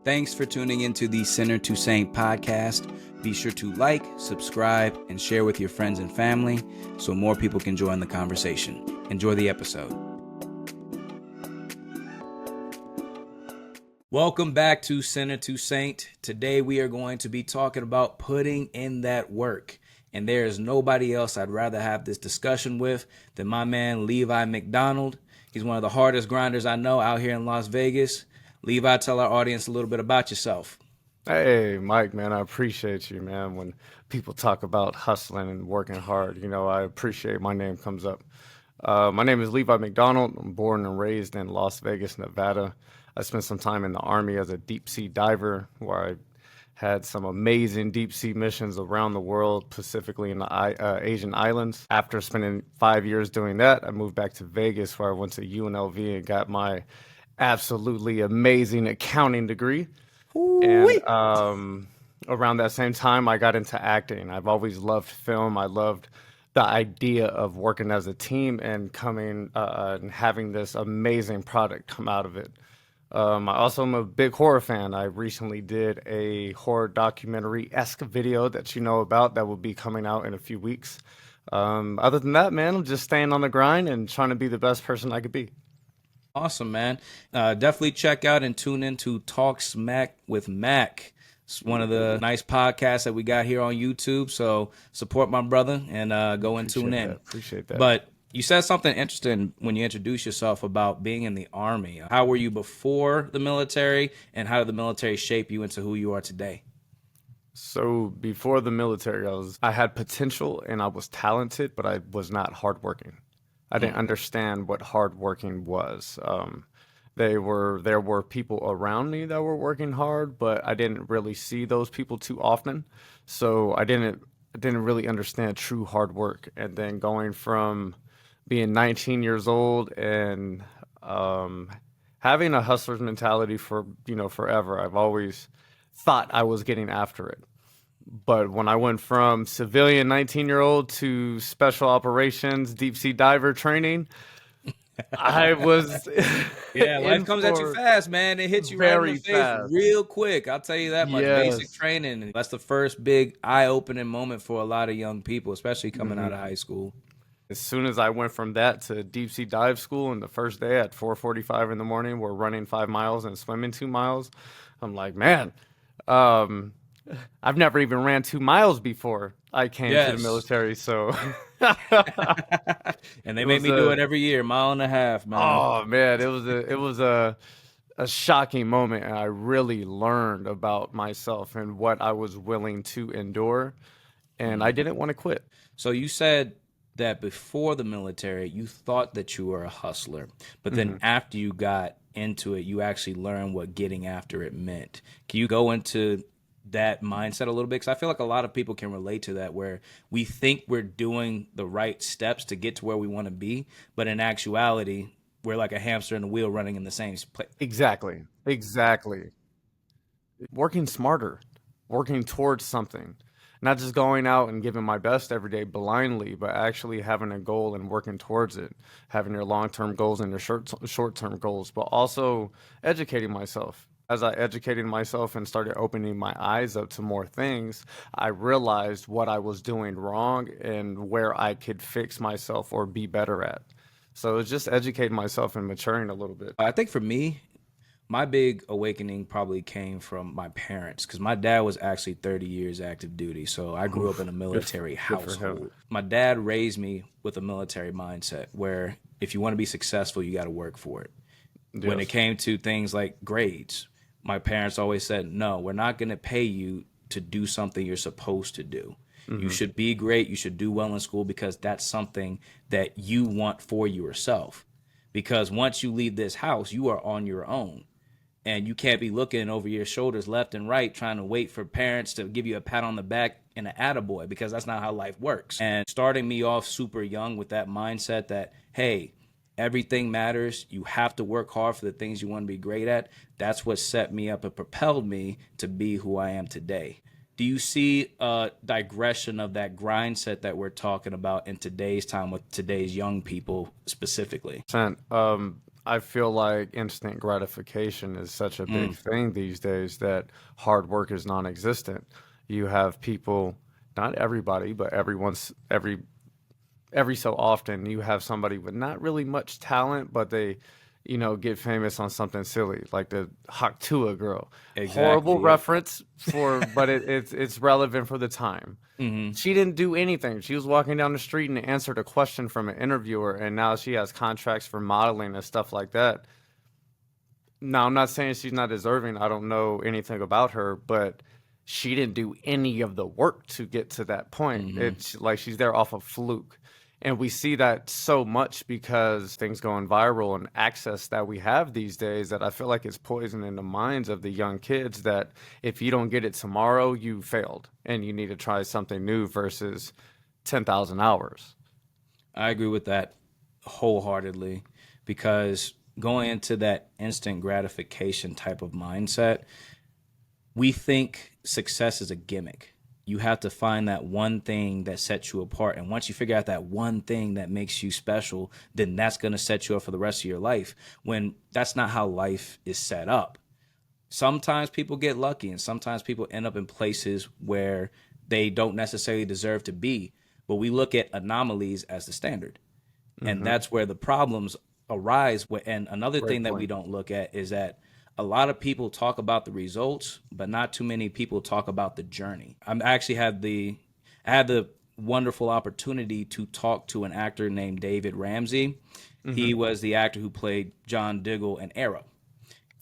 Thanks for tuning into the Sinner to Saint podcast. Be sure to like, subscribe, and share with your friends and family so more people can join the conversation. Enjoy the episode. Welcome back to Sinner to Saint. Today we are going to be talking about putting in that work. And there is nobody else I'd rather have this discussion with than my man Levi McDonald. He's one of the hardest grinders I know out here in Las Vegas. Levi, tell our audience a little bit about yourself. Hey, Mike, man, I appreciate you, man. When people talk about hustling and working hard, I appreciate my name comes up. My name is Levi McDonald. I'm born and raised in Las Vegas, Nevada. I spent some time in the Army as a deep sea diver where I had some amazing deep sea missions around the world, specifically in the Asian islands. After spending 5 years doing that, I moved back to Vegas where I went to UNLV and got my absolutely amazing accounting degree. And around that same time, I got into acting. I've always loved film. I loved the idea of working as a team and coming and having this amazing product come out of it. I also am a big horror fan. I recently did a horror documentary-esque video that you know about that will be coming out in a few weeks. Other than that, man, I'm just staying on the grind and trying to be the best person I could be. Awesome, man. Definitely check out and tune in to Talk Smack with Mac. It's one of the nice podcasts that we got here on YouTube. So support my brother and go and tune in. Appreciate that. But you said something interesting when you introduced yourself about being in the Army. How were you before the military, and how did the military shape you into who you are today? So before the military, I had potential and I was talented, but I was not hardworking. I didn't understand what hardworking was. There were people around me that were working hard, but I didn't really see those people too often. So I didn't really understand true hard work. And then going from being 19 years old and having a hustler's mentality for forever, I've always thought I was getting after it. But when I went from civilian 19-year-old to special operations, deep sea diver training, I was life comes at you fast, man. It hits you right in the face real quick. I'll tell you that much. Yes. Basic training. That's the first big eye-opening moment for a lot of young people, especially coming out of high school. As soon as I went from that to deep sea dive school, and the first day at 4:45 in the morning, we're running 5 miles and swimming 2 miles. I'm like, man, I've never even ran 2 miles before I came to the military. So, and they made me do it every year, 1.5 miles, man. Oh man, it was a shocking moment, and I really learned about myself and what I was willing to endure, and I didn't want to quit. So you said that before the military, you thought that you were a hustler, but then after you got into it, you actually learned what getting after it meant. Can you go into that mindset a little bit? Because I feel like a lot of people can relate to that, where we think we're doing the right steps to get to where we want to be, but in actuality, we're like a hamster in a wheel running in the same place. Exactly. Working smarter, working towards something. Not just going out and giving my best every day blindly, but actually having a goal and working towards it, having your long-term goals and your short-term goals, but also educating myself. As I educated myself and started opening my eyes up to more things, I realized what I was doing wrong and where I could fix myself or be better at. So it's just educating myself and maturing a little bit. I think for me, my big awakening probably came from my parents, because my dad was actually 30 years active duty. So I grew up in a military household. My dad raised me with a military mindset where if you want to be successful, you got to work for it. Yes. When it came to things like grades, my parents always said, no, we're not going to pay you to do something you're supposed to do. You should be great. You should do well in school because that's something that you want for yourself. Because once you leave this house, you are on your own. And you can't be looking over your shoulders left and right trying to wait for parents to give you a pat on the back and an attaboy, because that's not how life works. And starting me off super young with that mindset that, hey, everything matters. You have to work hard for the things you want to be great at. That's what set me up and propelled me to be who I am today. Do you see a digression of that grind set that we're talking about in today's time with today's young people specifically? I feel like instant gratification is such a big thing these days that hard work is non-existent. You have people, not everybody, but every so often you have somebody with not really much talent, but they, get famous on something silly, like the Haktua girl. Horrible Exactly. Yep. reference but it's relevant for the time. She didn't do anything. She was walking down the street and answered a question from an interviewer, and now she has contracts for modeling and stuff like that. Now, I'm not saying she's not deserving. I don't know anything about her, but she didn't do any of the work to get to that point. It's like she's there off of fluke. And we see that so much because things going viral and access that we have these days that I feel like it's poisoning the minds of the young kids that if you don't get it tomorrow, you failed and you need to try something new versus 10,000 hours. I agree with that wholeheartedly because going into that instant gratification type of mindset, we think success is a gimmick. You have to find that one thing that sets you apart. And once you figure out that one thing that makes you special, then that's going to set you up for the rest of your life. When that's not how life is set up. Sometimes people get lucky and sometimes people end up in places where they don't necessarily deserve to be. But we look at anomalies as the standard. And Mm-hmm. that's where the problems arise. And another thing Great that we point. don't look at is that a lot of people talk about the results, but not too many people talk about the journey. I had the wonderful opportunity to talk to an actor named David Ramsey. Mm-hmm. He was the actor who played John Diggle in Arrow,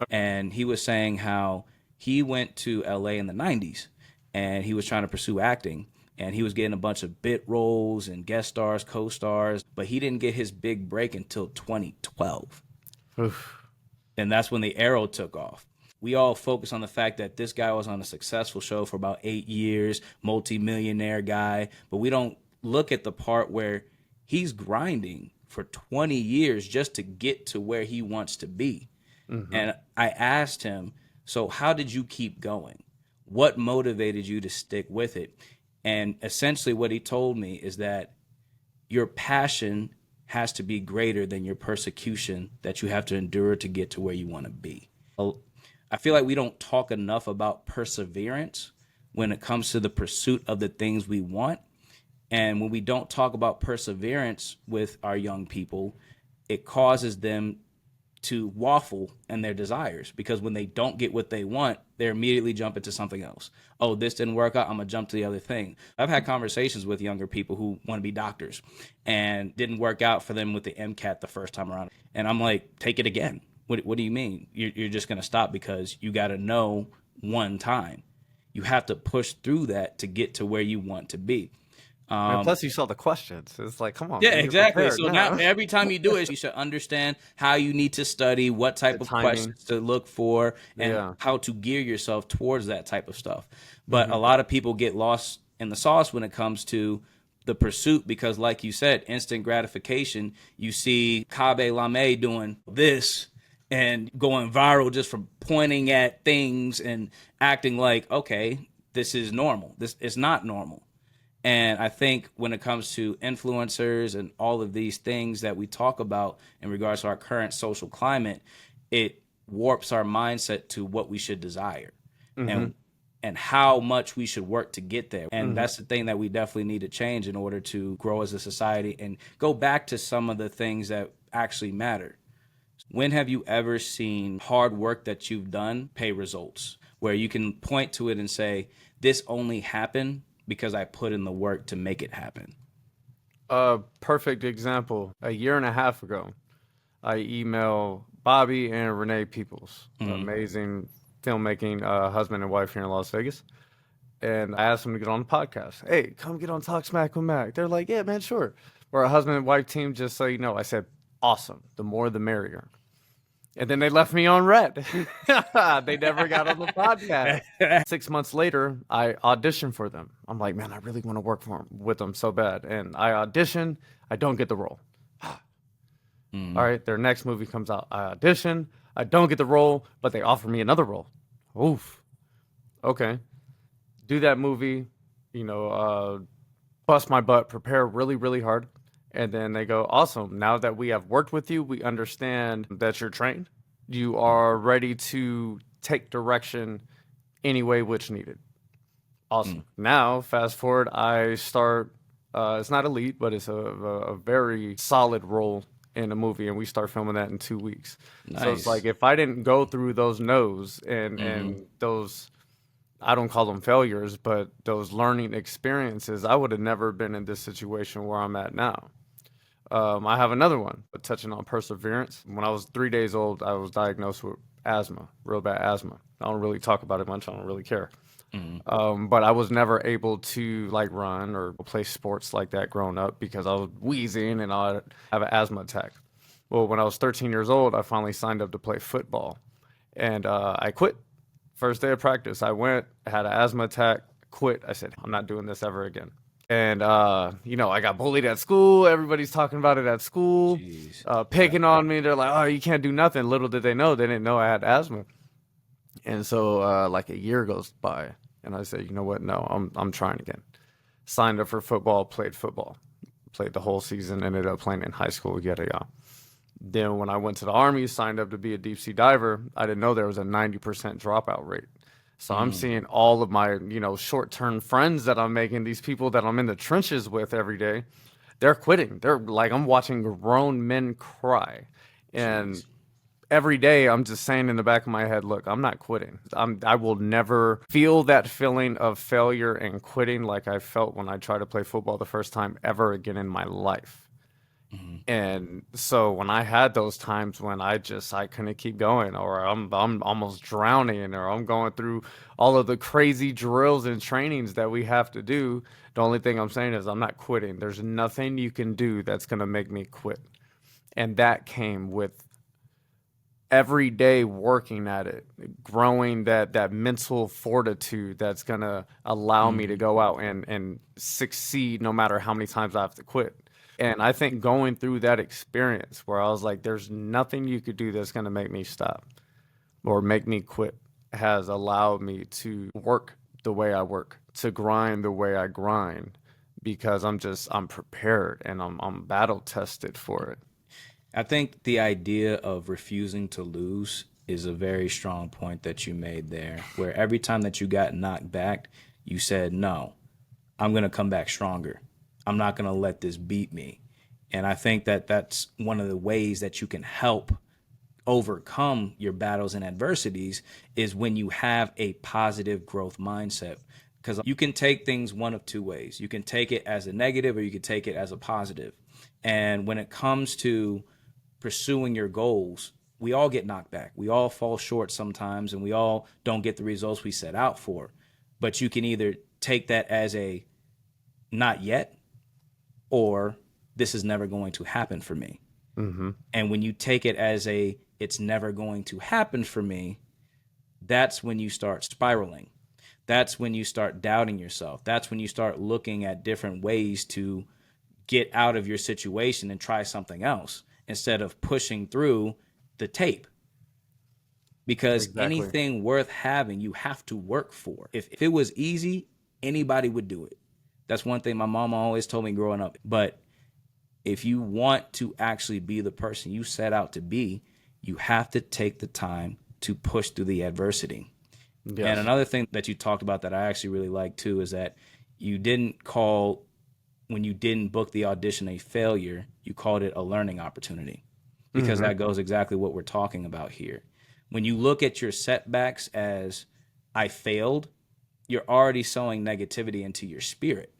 and he was saying how he went to LA in the 90s and he was trying to pursue acting, and he was getting a bunch of bit roles and guest stars, co-stars, but he didn't get his big break until 2012. Oof. And that's when the Arrow took off. We all focus on the fact that this guy was on a successful show for about 8 years, multi-millionaire guy, but we don't look at the part where he's grinding for 20 years just to get to where he wants to be. Mm-hmm. And I asked him, so how did you keep going? What motivated you to stick with it? And essentially, what he told me is that your passion has to be greater than your persecution that you have to endure to get to where you want to be. I feel like we don't talk enough about perseverance when it comes to the pursuit of the things we want. And when we don't talk about perseverance with our young people, it causes them to waffle in their desires, because when they don't get what they want, they immediately jump into something else. Oh, this didn't work out, I'm gonna jump to the other thing. I've had conversations with younger people who want to be doctors and didn't work out for them with the MCAT the first time around. And I'm like, take it again. What do you mean? You're just gonna stop because you got to know one time. You have to push through that to get to where you want to be. And plus, you saw the questions. It's like, come on, Yeah, man, you're exactly. prepared So now now. every time you do it, you should understand how you need to study, what The type of timing. questions to look for, and Yeah. how to gear yourself towards that type of stuff. But Mm-hmm. a lot of people get lost in the sauce when it comes to the pursuit because, like you said, instant gratification. You see Kabe Lame doing this and going viral just from pointing at things and acting like, okay, this is normal. This is not normal. And I think when it comes to influencers and all of these things that we talk about in regards to our current social climate, it warps our mindset to what we should desire Mm-hmm. and how much we should work to get there. And Mm-hmm. that's the thing that we definitely need to change in order to grow as a society and go back to some of the things that actually matter. When have you ever seen hard work that you've done pay results where you can point to it and say, this only happened because I put in the work to make it happen? A perfect example. A year and a half ago, I emailed Bobby and Renee Peoples, Mm-hmm. amazing filmmaking husband and wife here in Las Vegas. And I asked them to get on the podcast. Hey, come get on Talk Smack with Mac. They're like, yeah, man, sure. We're a husband and wife team, just so you know. I said, awesome. The more, the merrier. And then they left me on red. They never got on the podcast. 6 months later, I auditioned for them. I'm like, man, I really want to work with them so bad. And I audition. I don't get the role. All Mm-hmm. right, their next movie comes out. I audition. I don't get the role, but they offer me another role. Oof. Okay. Do that movie, you know, bust my butt, prepare really, really hard. And then they go, awesome. Now that we have worked with you, we understand that you're trained. You are ready to take direction any way which needed. Awesome. Mm. Now, fast forward, I start, it's not elite, but it's a very solid role in a movie, and we start filming that in 2 weeks. So it's like, Nice. if I didn't go through those no's Mm-hmm. and those, I don't call them failures, but those learning experiences, I would have never been in this situation where I'm at now. I have another one, but touching on perseverance. When I was 3 days old, I was diagnosed with asthma, real bad asthma. I don't really talk about it much. I don't really care. Mm-hmm. But I was never able to like run or play sports like that growing up because I was wheezing and I'd have an asthma attack. Well, when I was 13 years old, I finally signed up to play football, and I quit. First day of practice, I went, had an asthma attack, quit. I said, I'm not doing this ever again. And I got bullied at school. Everybody's talking about it at school, Jeez. picking on me. They're like, "Oh, you can't do nothing." Little did they know, they didn't know I had asthma. And so, like a year goes by, and I said, "You know what? No, I'm trying again." Signed up for football, played the whole season. Ended up playing in high school, yada yada. Then when I went to the Army, signed up to be a deep sea diver, I didn't know there was a 90% dropout rate. So I'm Mm. seeing all of my, short-term friends that I'm making, these people that I'm in the trenches with every day, they're quitting. They're like, I'm watching grown men cry. And Jeez. every day I'm just saying in the back of my head, look, I'm not quitting. I will never feel that feeling of failure and quitting like I felt when I tried to play football the first time ever again in my life. Mm-hmm. And so when I had those times when I couldn't keep going, or I'm almost drowning, or I'm going through all of the crazy drills and trainings that we have to do, the only thing I'm saying is I'm not quitting. There's nothing you can do that's going to make me quit. And that came with every day working at it, growing that mental fortitude that's going to allow me to Mm-hmm. go out and succeed no matter how many times I have to quit. And I think going through that experience where I was like, there's nothing you could do that's going to make me stop or make me quit has allowed me to work the way I work, to grind the way I grind, because I'm prepared and I'm battle tested for it. I think the idea of refusing to lose is a very strong point that you made there, where every time that you got knocked back, you said, no, I'm going to come back stronger. I'm not going to let this beat me. And I think that that's one of the ways that you can help overcome your battles and adversities is when you have a positive growth mindset. Because you can take things one of two ways. You can take it as a negative or you can take it as a positive. And when it comes to pursuing your goals, we all get knocked back. We all fall short sometimes and we all don't get the results we set out for. But you can either take that as a not yet or this is never going to happen for me. Mm-hmm. And when you take it as a it's never going to happen for me, that's when you start spiraling. That's when you start doubting yourself. That's when you start looking at different ways to get out of your situation and try something else instead of pushing through the tape. Because Exactly. anything worth having, you have to work for. If it was easy, anybody would do it. That's one thing my mama always told me growing up. But if you want to actually be the person you set out to be, you have to take the time to push through the adversity. And Yes. another thing that you talked about that I actually really like too is that you didn't call when you didn't book the audition a failure, you called it a learning opportunity because Mm-hmm. that goes exactly what we're talking about here. When you look at your setbacks as I failed, you're already sowing negativity into your spirit.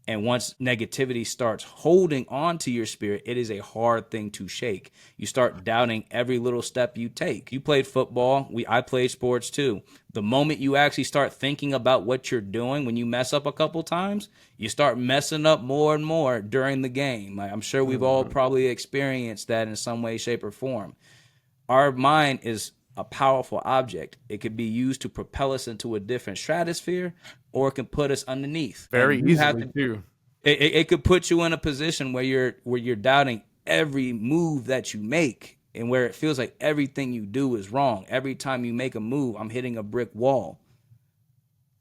And once negativity starts holding on to your spirit, it is a hard thing to shake. You start doubting every little step you take. You played football. I played sports too. The moment you actually start thinking about what you're doing, when you mess up a couple times, you start messing up more and more during the game. Like, I'm sure we've all Mm-hmm. probably experienced that in some way, shape, or form. Our mind is a powerful object. It could be used to propel us into a different stratosphere, or it can put us underneath. Very And you have easily to too. it could put you in a position where you're doubting every move that you make and where it feels like everything you do is wrong. Every time you make a move, I'm hitting a brick wall.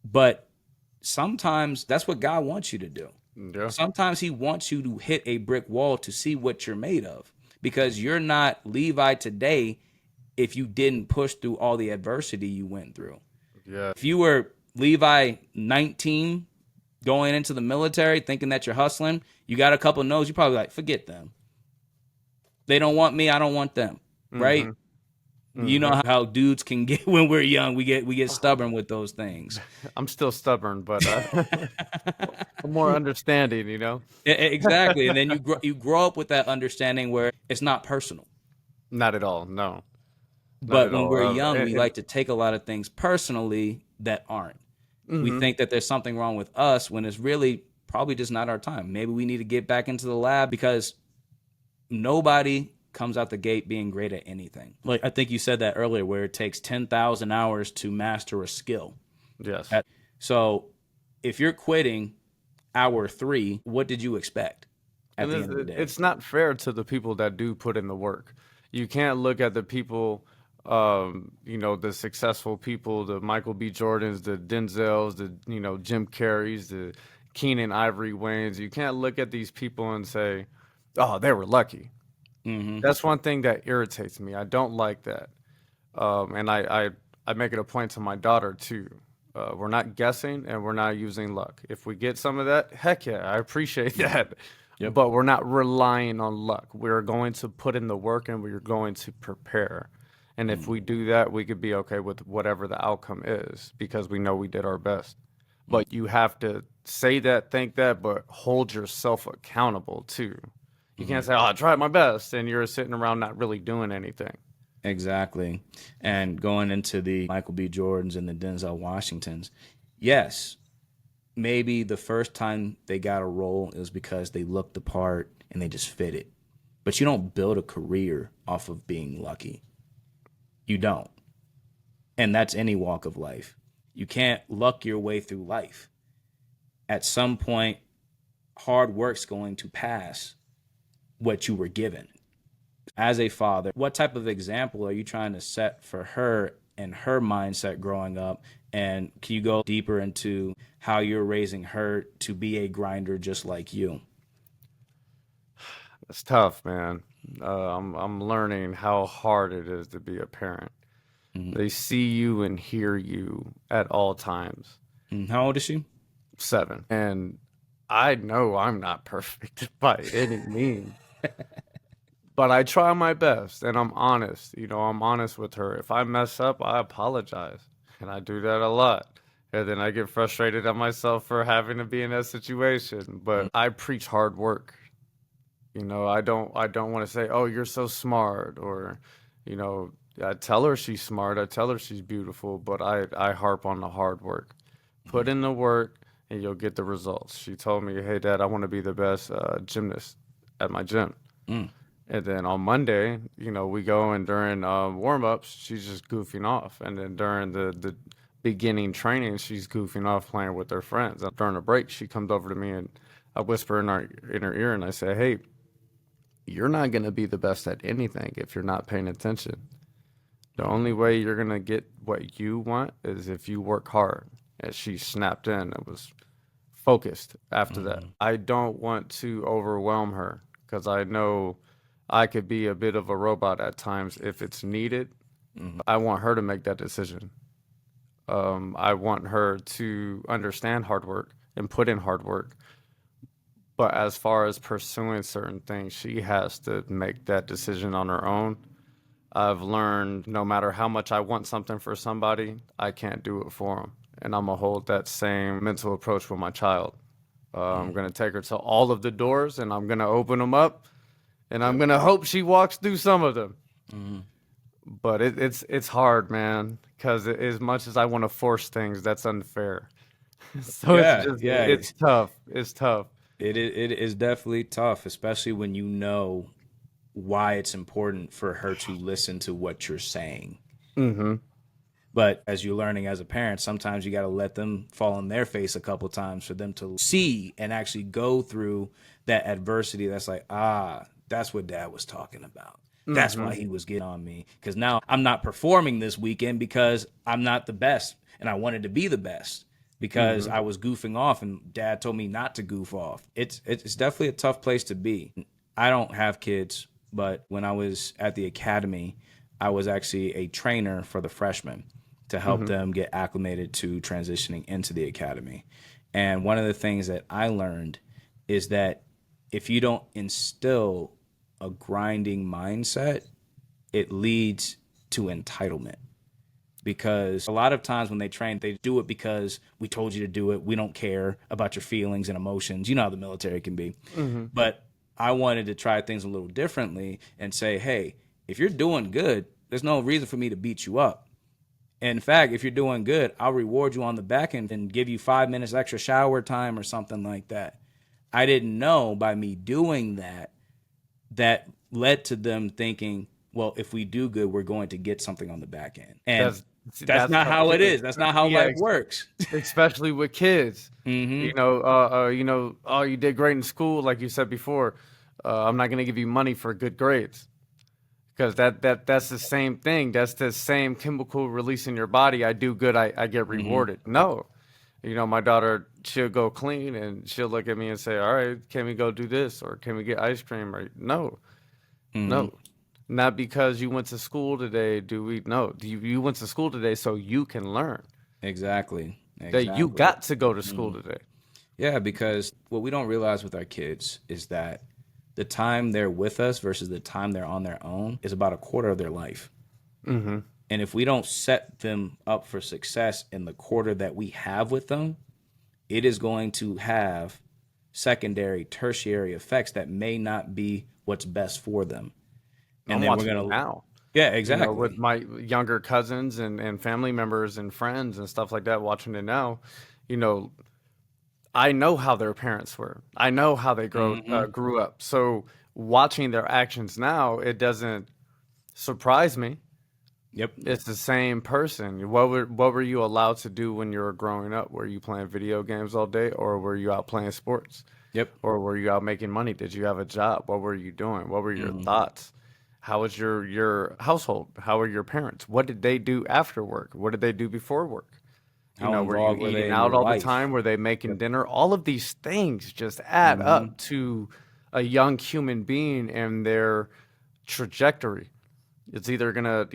But sometimes that's what God wants you to do. Yeah. Sometimes he wants you to hit a brick wall to see what you're made of, because you're not Levi today if you didn't push through all the adversity you went through. Yeah. If you were Levi 19 going into the military thinking that you're hustling, you got a couple no's, you probably like, forget them. They don't want me, I don't want them. Right? Mm-hmm. You know Mm-hmm. how dudes can get when we're young. We get stubborn with those things. I'm still stubborn, but I'm more understanding, you know? Exactly. And then you grow up with that understanding where it's not personal. Not at all. No, not But at when all. we're young, we And like to take a lot of things personally that aren't. We hmm think that there's something wrong with us when it's really probably just not our time. Maybe we need to get back into the lab, because nobody comes out the gate being great at anything. Like I think you said that earlier, where it takes 10,000 hours to master a skill. yes. So if you're quitting hour 3, what did you expect at And the end of the day? it's not fair to the people that do put in the work. You can't look at the people, the successful people, the Michael B. Jordans, the Denzels, the, Jim Carreys, the Keenan Ivory Waynes. You can't look at these people and say, oh, they were lucky. Mm-hmm. That's one thing that irritates me. I don't like that. And I make it a point to my daughter too. We're not guessing and we're not using luck. If we get some of that, heck yeah, I appreciate that. Yep. But we're not relying on luck. We're going to put in the work and we're going to prepare. And if we do that, we could be okay with whatever the outcome is because we know we did our best. But you have to say that, think that, but hold yourself accountable too. You Mm-hmm. can't say, "Oh, I tried my best," and you're sitting around not really doing anything. Exactly. And going into the Michael B. Jordans and the Denzel Washingtons, yes, maybe the first time they got a role is because they looked the part and they just fit it. But you don't build a career off of being lucky. You don't. And that's any walk of life. You can't luck your way through life. At some point, hard work's going to pass what you were given. As a father, what type of example are you trying to set for her and her mindset growing up? And can you go deeper into how you're raising her to be a grinder just like you? It's tough, man. I'm learning how hard it is to be a parent. Mm-hmm. They see you and hear you at all times. How old is she? 7, and I know I'm not perfect by any means, but I try my best, and I'm honest. I'm honest with her. If I mess up, I apologize, and I do that a lot. And then I get frustrated at myself for having to be in that situation. But I preach hard work. I don't want to say, "Oh, you're so smart," or, you know, I tell her she's smart. I tell her she's beautiful, but I harp on the hard work. Put in the work, and you'll get the results. She told me, "Hey, Dad, I want to be the best gymnast at my gym." Mm. And then on Monday, we go and during warm ups, she's just goofing off. And then during the beginning training, she's goofing off playing with her friends. And during a break, she comes over to me and I whisper in her ear and I say, "Hey, you're not going to be the best at anything if you're not paying attention. The only way you're going to get what you want is if you work hard." And she snapped in and was focused after that. Mm-hmm. I don't want to overwhelm her because I know I could be a bit of a robot at times if it's needed. Mm-hmm. I want her to make that decision. I want her to understand hard work and put in hard work. But as far as pursuing certain things, she has to make that decision on her own. I've learned no matter how much I want something for somebody, I can't do it for them. And I'm going to hold that same mental approach with my child. I'm going to take her to all of the doors and I'm going to open them up and I'm going to hope she walks through some of them. Mm-hmm. But it's hard, man, because as much as I want to force things, that's unfair. So Yeah, yeah. it's tough. It's tough. It is definitely tough, especially when you know why it's important for her to listen to what you're saying. Mm-hmm. But as you're learning as a parent, sometimes you got to let them fall on their face a couple times for them to see and actually go through that adversity. That's like, that's what Dad was talking about. That's Mm-hmm. why he was getting on me. Because now I'm not performing this weekend because I'm not the best and I wanted to be the best. because I was goofing off and dad told me not to goof off. It's definitely a tough place to be. I don't have kids, but when I was at the academy, I was actually a trainer for the freshmen to help them get acclimated to transitioning into the academy. And one of the things that I learned is that if you don't instill a grinding mindset, it leads to entitlement. Because a lot of times when they train, they do it because we told you to do it. We don't care about your feelings and emotions. You know how the military can be. But I wanted to try things a little differently and say, hey, if you're doing good, there's no reason for me to beat you up. In fact, if you're doing good, I'll reward you on the back end and give you 5 minutes extra shower time or something like that. I didn't know by me doing that, that led to them thinking, well, if we do good, we're going to get something on the back end. And that's not Tough how it too. is. That's not how Yeah, life works. especially with kids. Oh, you did great in school, like you said before. I'm not going to give you money for good grades because that's the same thing. That's the same chemical release in your body. I do good, I get rewarded. No, my daughter, she'll go clean and she'll look at me and say, "All right, can we go do this or can we get ice cream?" Or no, no. Not because you went to school today, do we? No, you went to school today so you can learn. Exactly. That you Exactly. got to go to school today. Yeah, because what we don't realize with our kids is that the time they're with us versus the time they're on their own is about a quarter of their life. And if we don't set them up for success in the quarter that we have with them, it is going to have secondary, tertiary effects that may not be what's best for them. And I'm then we're watching it going to, now. yeah, With exactly. my younger cousins and family members and friends and stuff like that, watching it now, you know, I know how their parents were. I know how they grew up. So watching their actions now, it doesn't surprise me. Yep. It's the same person. What were you allowed to do when you were growing up? Were you playing video games all day, or were you out playing sports? Yep. Or were you out making money? Did you have a job? What were you doing? What were your thoughts? How was your household? How were your parents? What did they do after work? What did they do before work? How Were you involved were they eating in out your all the life? time? Were they making Yep. dinner? All of these things just add up to a young human being and their trajectory. It's either gonna,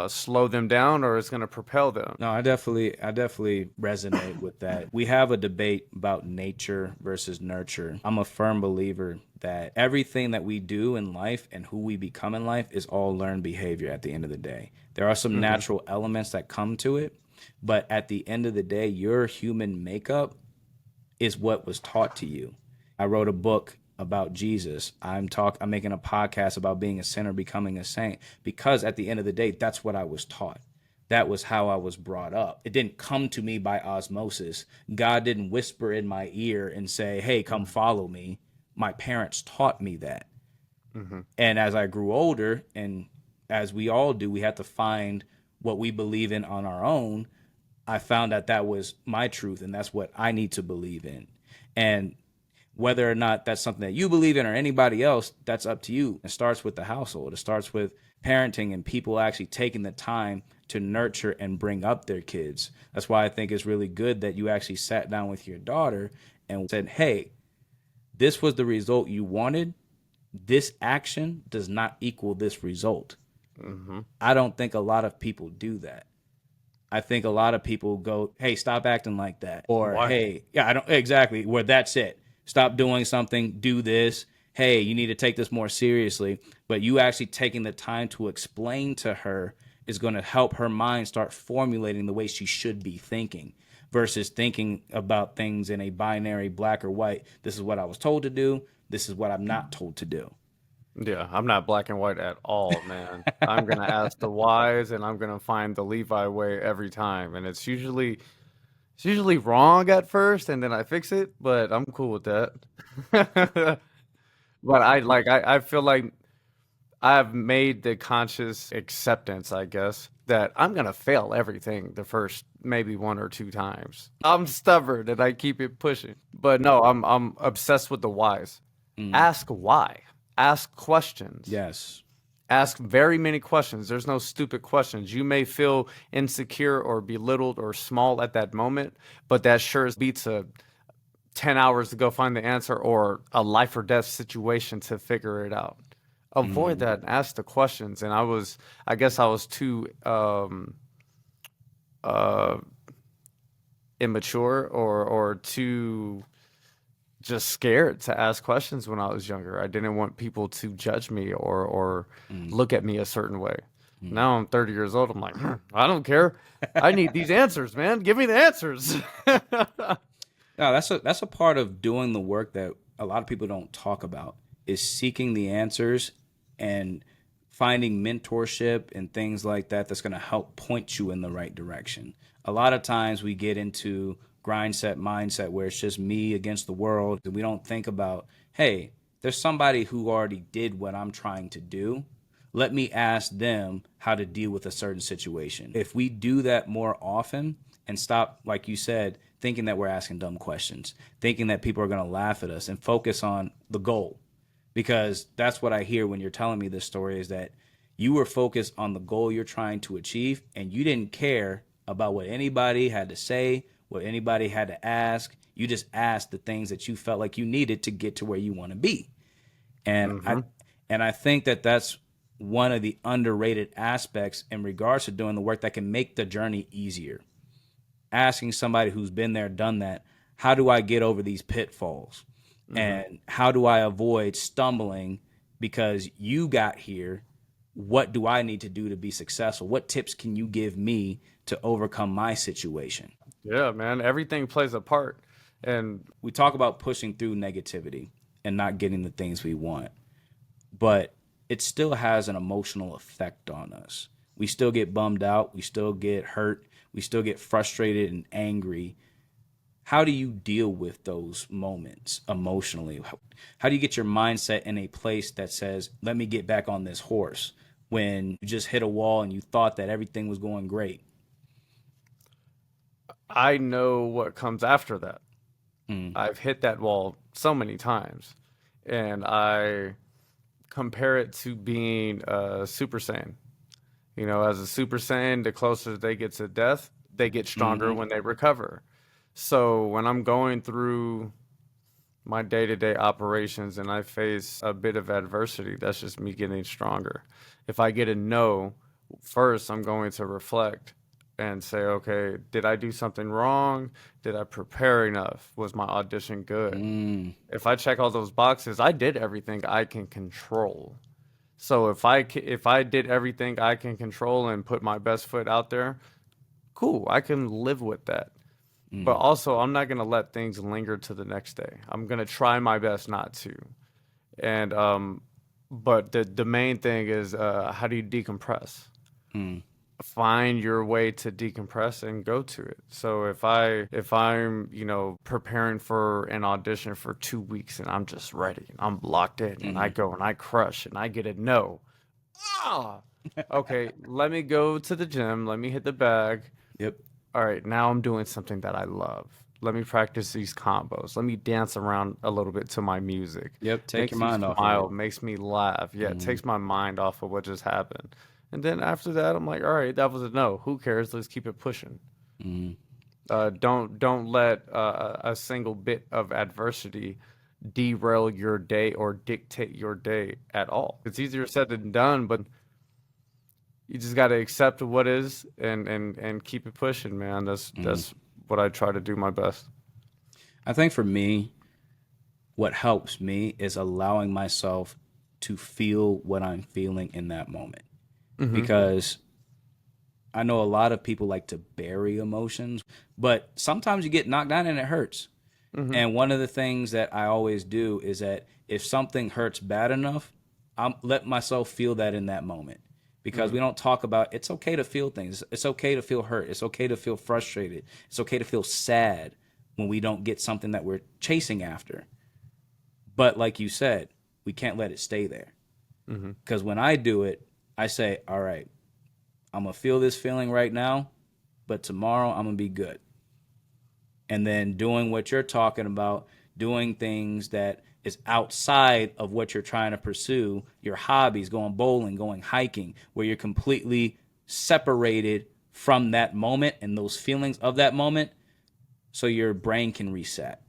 slow them down or it's gonna propel them. No, I definitely resonate with that. We have a debate about nature versus nurture. I'm a firm believer that everything that we do in life and who we become in life is all learned behavior at the end of the day. There are some natural elements that come to it, but at the end of the day, your human makeup is what was taught to you. I wrote a book about Jesus. I'm making a podcast about being a sinner becoming a saint because at the end of the day that's what I was taught. That was how I was brought up. It didn't come to me by osmosis. God didn't whisper in my ear and say, "Hey, come follow me." My parents taught me that. And as I grew older, and as we all do, we have to find what we believe in on our own. I found that that was my truth, and that's what I need to believe in. And whether or not that's something that you believe in or anybody else, that's up to you. It starts with the household. It starts with parenting and people actually taking the time to nurture and bring up their kids. That's why I think it's really good that you actually sat down with your daughter and said, "Hey, this was the result you wanted. This action does not equal this result." I don't think a lot of people do that. I think a lot of people go, "Hey, stop acting like that." Or, Why? "Hey, yeah, I don't exactly where that's it. Stop doing something, do this. Hey, you need to take this more seriously." But you actually taking the time to explain to her is going to help her mind start formulating the way she should be thinking versus thinking about things in a binary black or white. This is what I was told to do. This is what I'm not told to do. Yeah, I'm not black and white at all, man. I'm gonna ask the whys and I'm gonna find the Levi way every time. And it's usually wrong at first and then I fix it, but I'm cool with that. But I feel like I've made the conscious acceptance, I guess, that I'm gonna fail everything the first maybe one or two times. I'm stubborn and I keep it pushing. But no, I'm obsessed with the whys. Mm, Ask why. Ask questions. yes. Ask very many questions. There's no stupid questions. You may feel insecure or belittled or small at that moment, but that sure beats a 10 hours to go find the answer or a life or death situation to figure it out. Avoid that and ask the questions. And I guess I was too uh, immature or too just scared to ask questions when I was younger. I didn't want people to judge me or look at me a certain way. Now I'm 30 years old. I'm like, I don't care. I need these answers, man. Give me the answers. No, that's a part of doing the work that a lot of people don't talk about is seeking the answers and finding mentorship and things like that that's going to help point you in the right direction. A lot of times we get into grindset mindset where it's just me against the world and we don't think about, hey, there's somebody who already did what I'm trying to do. Let me ask them how to deal with a certain situation. If we do that more often and stop, like you said, thinking that we're asking dumb questions, thinking that people are going to laugh at us and focus on the goal. Because that's what I hear when you're telling me this story is that you were focused on the goal you're trying to achieve and you didn't care about what anybody had to say, what anybody had to ask. You just asked the things that you felt like you needed to get to where you want to be. And I think that that's one of the underrated aspects in regards to doing the work that can make the journey easier. Asking somebody who's been there, done that, how do I get over these pitfalls? And how do I avoid stumbling because you got here? What do I need to do to be successful? What tips can you give me to overcome my situation? Yeah, man. Everything plays a part. And We talk about pushing through negativity and not getting the things we want, but it still has an emotional effect on us. We still get bummed out. We still get hurt. We still get frustrated and angry. How do you deal with those moments emotionally? How do you get your mindset in a place that says, let me get back on this horse when you just hit a wall and you thought that everything was going great? I know what comes after that. I've hit that wall so many times. And I compare it to being a Super Saiyan. You know, as a Super Saiyan, the closer they get to death, they get stronger when they recover. So when I'm going through my day-to-day operations and I face a bit of adversity, that's just me getting stronger. If I get a no, first I'm going to reflect and say, okay, did I do something wrong? Did I prepare enough? Was my audition good? If I check all those boxes, I did everything I can control. So if I did everything I can control and put my best foot out there, cool, I can live with that. But also, I'm not gonna let things linger to the next day. I'm gonna try my best not to. And but the main thing is how do you decompress? Find your way to decompress and go to it. So if I'm preparing for an audition for 2 weeks and I'm just ready, and I'm locked in, and I go and I crush and I get a no. Ah, okay, let me go to the gym. Let me hit the bag. Yep. All right, now I'm doing something that I love. Let me practice these combos. Let me dance around a little bit to my music. Yep. Take Makes your me mind off of smile, it. makes me laugh. Yeah, it takes my mind off of what just happened. And then after that, I'm like, all right, that was a no. Who cares? Let's keep it pushing. Don't let a single bit of adversity derail your day or dictate your day at all. It's easier said than done, but you just got to accept what is and keep it pushing, man. That's what I try to do my best. I think for me, what helps me is allowing myself to feel what I'm feeling in that moment. Because I know a lot of people like to bury emotions, but sometimes you get knocked down and it hurts. And one of the things that I always do is that if something hurts bad enough, I'm let myself feel that in that moment. Because we don't talk about it's okay to feel things. It's okay to feel hurt. It's okay to feel frustrated. It's okay to feel sad when we don't get something that we're chasing after. But like you said, we can't let it stay there. Because when I do it, I say, all right, I'm going to feel this feeling right now, but tomorrow I'm going to be good. And then doing what you're talking about, doing things that is outside of what you're trying to pursue, your hobbies, going bowling, going hiking, where you're completely separated from that moment and those feelings of that moment, so your brain can reset.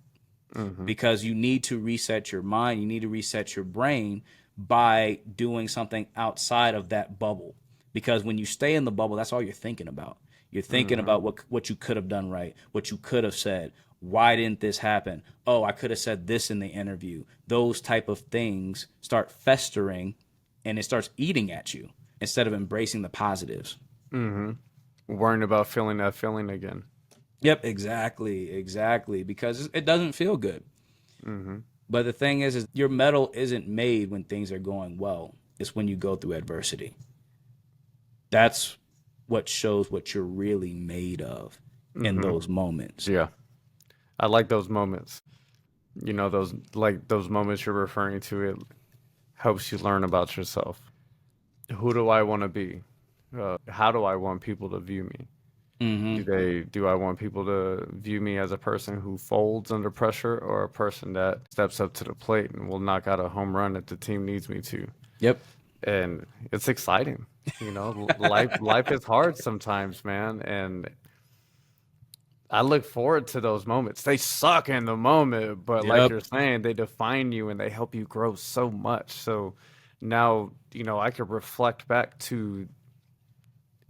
Because you need to reset your mind, you need to reset your brain by doing something outside of that bubble. Because when you stay in the bubble, that's all you're thinking about. You're thinking about what you could have done right, what you could have said. Why didn't this happen? Oh, I could have said this in the interview. Those type of things start festering, and it starts eating at you instead of embracing the positives. Worrying about feeling that feeling again. Yep, exactly. Because it doesn't feel good. But the thing is your metal isn't made when things are going well. It's when you go through adversity. That's what shows what you're really made of in those moments. Yeah. I like those moments. You know, those moments you're referring to, it helps you learn about yourself. Who do I want to be? How do I want people to view me? Do I want people to view me as a person who folds under pressure, or a person that steps up to the plate and will knock out a home run if the team needs me to? Yep. And it's exciting. You know, life is hard sometimes, man, and I look forward to those moments. They suck in the moment, but like Yep. you're saying, they define you and they help you grow so much. So now, you know, I could reflect back to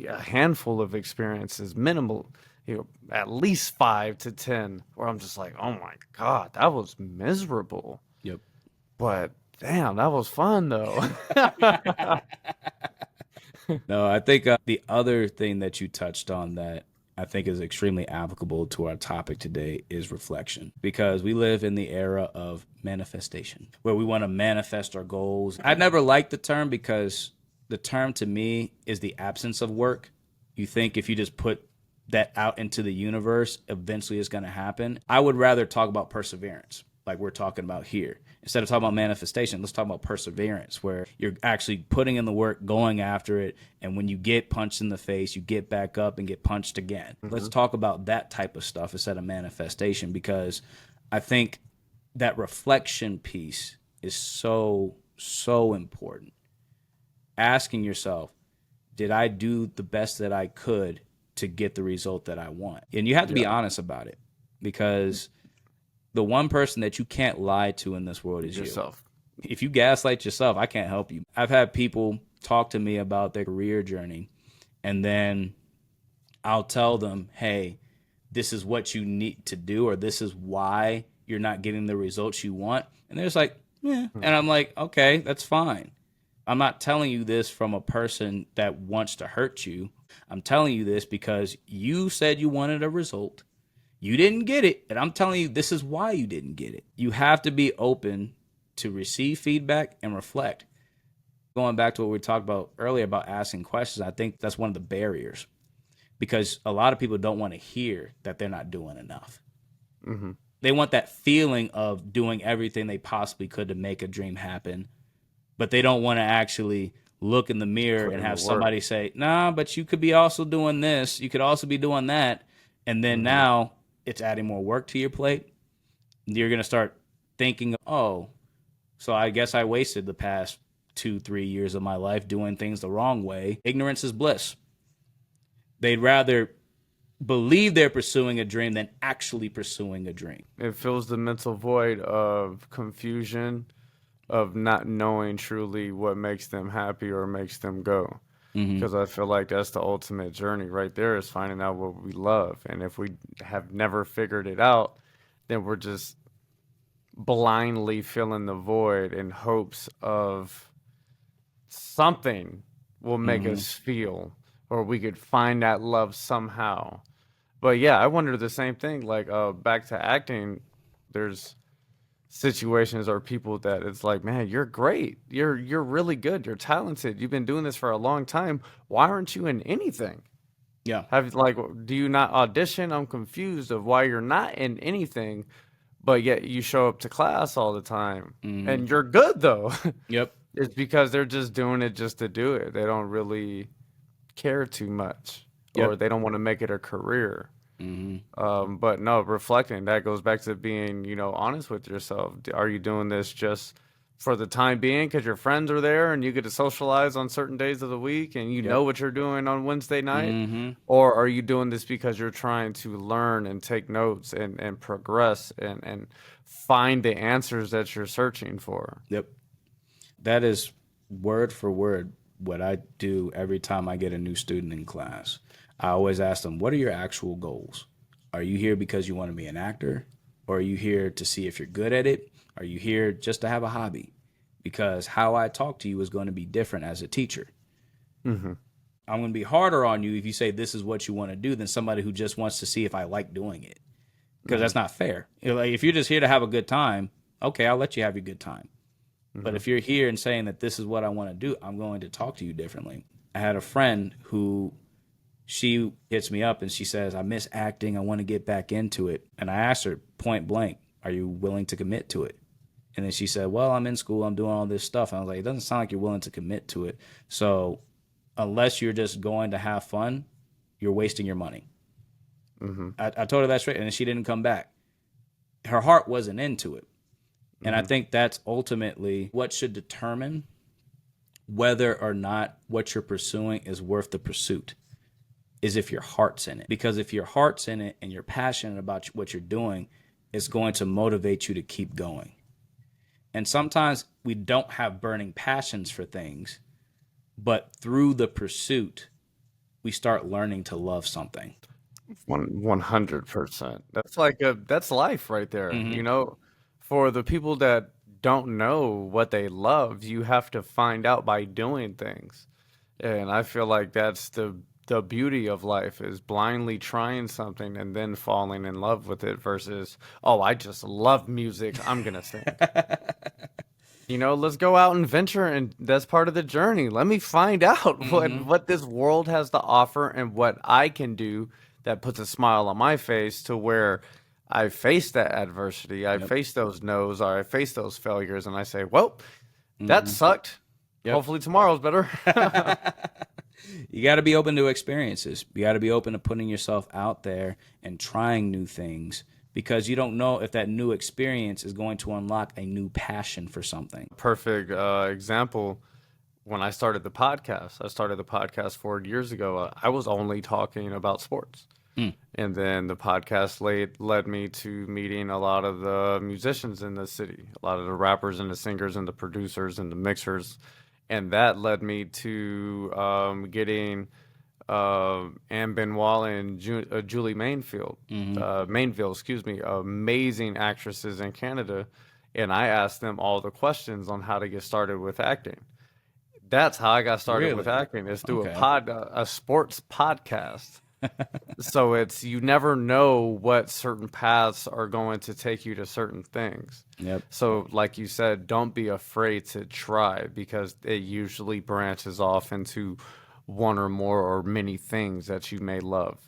a handful of experiences, minimal, you know, at least 5 to 10, where I'm just like, oh my God, that was miserable. Yep. But damn, that was fun though. No, I think the other thing that you touched on that I think is extremely applicable to our topic today is reflection, because we live in the era of manifestation where we want to manifest our goals. I never liked the term because the term to me is the absence of work. You think if you just put that out into the universe, eventually it's going to happen. I would rather talk about perseverance, like we're talking about here. Instead of talking about manifestation, let's talk about perseverance, where you're actually putting in the work, going after it. And when you get punched in the face, you get back up and get punched again. Let's talk about that type of stuff instead of manifestation, because I think that reflection piece is so, so important. Asking yourself, did I do the best that I could to get the result that I want? And you have to be honest about it, because the one person that you can't lie to in this world is Yourself. you. If you gaslight yourself, I can't help you. I've had people talk to me about their career journey, and then I'll tell them, hey, this is what you need to do, or this is why you're not getting the results you want. And they're just like, yeah. And I'm like, okay, that's fine. I'm not telling you this from a person that wants to hurt you. I'm telling you this because you said you wanted a result. You didn't get it, and I'm telling you this is why you didn't get it. You have to be open to receive feedback and reflect. Going back to what we talked about earlier about asking questions, I think that's one of the barriers, because a lot of people don't want to hear that they're not doing enough. They want that feeling of doing everything they possibly could to make a dream happen, but they don't want to actually look in the mirror and have somebody say, nah, but you could be also doing this. You could also be doing that. And then now it's adding more work to your plate. You're going to start thinking, oh, so I guess I wasted the past 2-3 years of my life doing things the wrong way. Ignorance is bliss. They'd rather believe they're pursuing a dream than actually pursuing a dream. It fills the mental void of confusion, of not knowing truly what makes them happy or makes them go. Because I feel like that's the ultimate journey right there, is finding out what we love. And if we have never figured it out, then we're just blindly filling the void in hopes of something will make us feel, or we could find that love somehow. But yeah, I wonder the same thing. Like back to acting, there's situations or people that it's like, man, you're great, you're really good, you're talented, you've been doing this for a long time, why aren't you in anything? Yeah. Do you not audition? I'm confused of why you're not in anything, but yet you show up to class all the time and you're good though. Yep. It's because they're just doing it just to do it. They don't really care too much, or Yep. they don't want to make it a career. But no, reflecting, that goes back to being, honest with yourself. Are you doing this just for the time being because your friends are there and you get to socialize on certain days of the week and you know Yep. what you're doing on Wednesday night? Or are you doing this because you're trying to learn and take notes and progress and find the answers that you're searching for? Yep. That is word for word what I do every time I get a new student in class. I always ask them, what are your actual goals? Are you here because you want to be an actor? Or are you here to see if you're good at it? Are you here just to have a hobby? Because how I talk to you is going to be different as a teacher. I'm going to be harder on you if you say this is what you want to do than somebody who just wants to see if I like doing it. Because that's not fair. Like, if you're just here to have a good time, okay, I'll let you have your good time. But if you're here and saying that this is what I want to do, I'm going to talk to you differently. I had a friend who, she hits me up and she says, I miss acting. I want to get back into it. And I asked her point blank, are you willing to commit to it? And then she said, well, I'm in school. I'm doing all this stuff. And I was like, it doesn't sound like you're willing to commit to it. So unless you're just going to have fun, you're wasting your money. I told her that straight, and then she didn't come back. Her heart wasn't into it. And I think that's ultimately what should determine whether or not what you're pursuing is worth the pursuit, is if your heart's in it. Because if your heart's in it and you're passionate about what you're doing, it's going to motivate you to keep going. And sometimes we don't have burning passions for things, but through the pursuit, we start learning to love something. 100%. That's life right there. For the people that don't know what they love, you have to find out by doing things. And I feel like that's the beauty of life, is blindly trying something and then falling in love with it versus, oh, I just love music, I'm gonna sing. Let's go out and venture, and that's part of the journey. Let me find out what this world has to offer and what I can do that puts a smile on my face, to where I face that adversity, I face those no's, or I face those failures, and I say, well, that sucked. Hopefully tomorrow's better. You got to be open to experiences. You got to be open to putting yourself out there and trying new things, because you don't know if that new experience is going to unlock a new passion for something. Perfect example. When I started the podcast 4 years ago, I was only talking about sports. And then the podcast led me to meeting a lot of the musicians in the city, a lot of the rappers and the singers and the producers and the mixers. And that led me to getting Anne Benoit and Julie Mainville, amazing actresses in Canada. And I asked them all the questions on how to get started with acting. That's how I got started with acting, is through a sports podcast. So you never know what certain paths are going to take you to certain things. So like you said, don't be afraid to try, because it usually branches off into one or more or many things that you may love.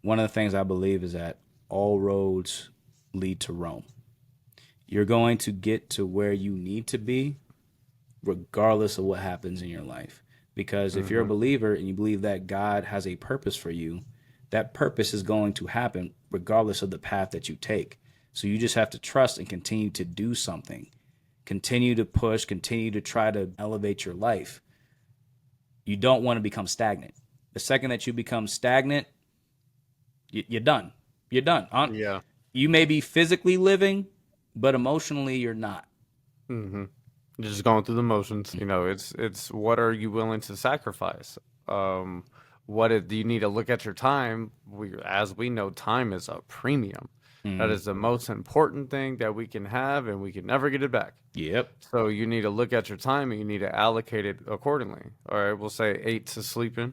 One of the things I believe is that all roads lead to Rome. You're going to get to where you need to be regardless of what happens in your life. Because if you're a believer and you believe that God has a purpose for you, that purpose is going to happen regardless of the path that you take. So you just have to trust and continue to do something. Continue to push, continue to try to elevate your life. You don't want to become stagnant. The second that you become stagnant, you're done. You're done. Yeah. You may be physically living, but emotionally you're not. You're just going through the motions. It's what are you willing to sacrifice? Do you need to look at your time? As we know, time is a premium. That is the most important thing that we can have, and we can never get it back. So you need to look at your time, and you need to allocate it accordingly. All right, we'll say 8 to sleeping.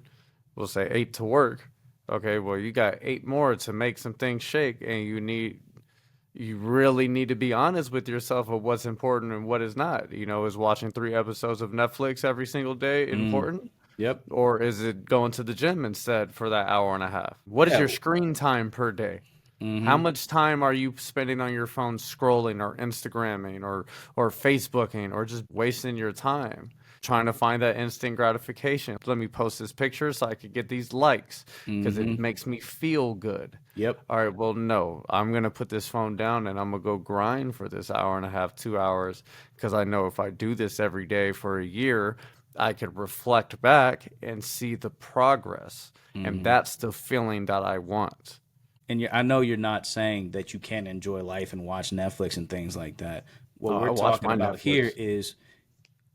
We'll say 8 to work. Okay, well, you got 8 more to make some things shake, and you really need to be honest with yourself of what's important and what is not. Is watching 3 episodes of Netflix every single day important? Or is it going to the gym instead for that hour and a half? What is your screen time per day? How much time are you spending on your phone scrolling or Instagramming or Facebooking or just wasting your time? trying to find that instant gratification. Let me post this picture so I could get these likes because it makes me feel good. Yep. All right, well, no, I'm going to put this phone down and I'm going to go grind for this hour and a half, 2 hours, because I know if I do this every day for a year, I could reflect back and see the progress. And that's the feeling that I want. And I know you're not saying that you can't enjoy life and watch Netflix and things like that. What I we're watch talking my about here Netflix. is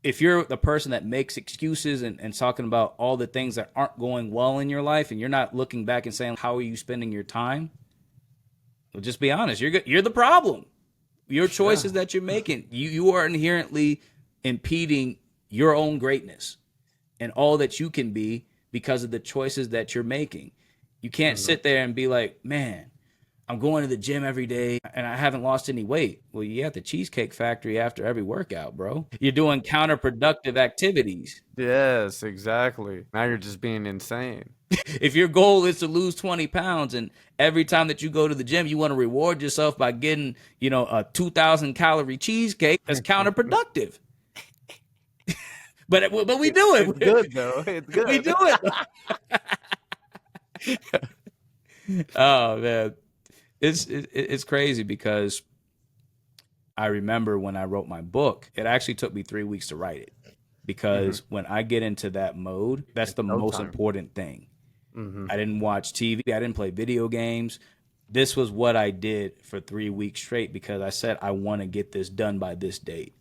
if you're the person that makes excuses and talking about all the things that aren't going well in your life and you're not looking back and saying, how are you spending your time? Well, just be honest. You're the problem. Your Yeah. choices that you're making, you are inherently impeding your own greatness and all that you can be because of the choices that you're making. You can't sit there and be like, man, I'm going to the gym every day and I haven't lost any weight. Well, you at the Cheesecake Factory after every workout, bro. You're doing counterproductive activities. Yes, exactly. Now you're just being insane. If your goal is to lose 20 pounds and every time that you go to the gym, you want to reward yourself by getting, a 2,000 calorie cheesecake, that's counterproductive. But we do It's it. good though. It's We good. do it. Oh man, it's crazy because I remember when I wrote my book, it actually took me 3 weeks to write it because when I get into that mode, that's the No most time. important thing. I didn't watch TV. I didn't play video games. This was what I did for 3 weeks straight because I said I want to get this done by this date.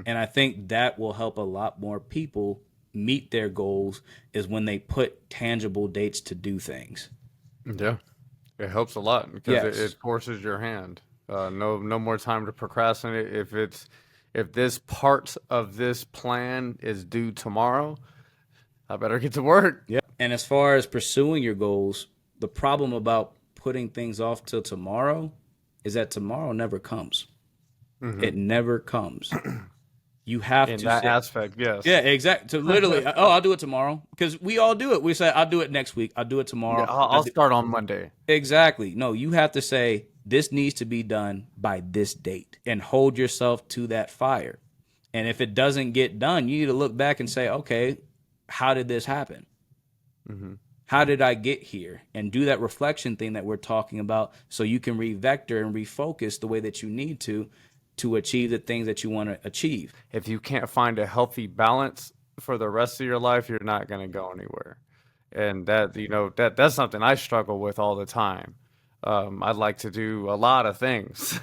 And I think that will help a lot more people meet their goals is when they put tangible dates to do things. Yeah, it helps a lot because it Yes. forces your hand. No more time to procrastinate. If this part of this plan is due tomorrow, I better get to work. Yep. And as far as pursuing your goals, the problem about putting things off till tomorrow is that tomorrow never comes. It never comes. You have In to that say, aspect, yes. yeah, exactly. So literally, oh, I'll do it tomorrow because we all do it. We say, I'll do it next week. I'll do it Yeah, tomorrow. I'll start on Monday. Exactly. No, you have to say, this needs to be done by this date and hold yourself to that fire. And if it doesn't get done, you need to look back and say, okay, how did this happen? How did I get here? And do that reflection thing that we're talking about so you can revector and refocus the way that you need to achieve the things that you want to achieve. If you can't find a healthy balance for the rest of your life, you're not going to go anywhere. And that's something I struggle with all the time. I'd like to do a lot of things.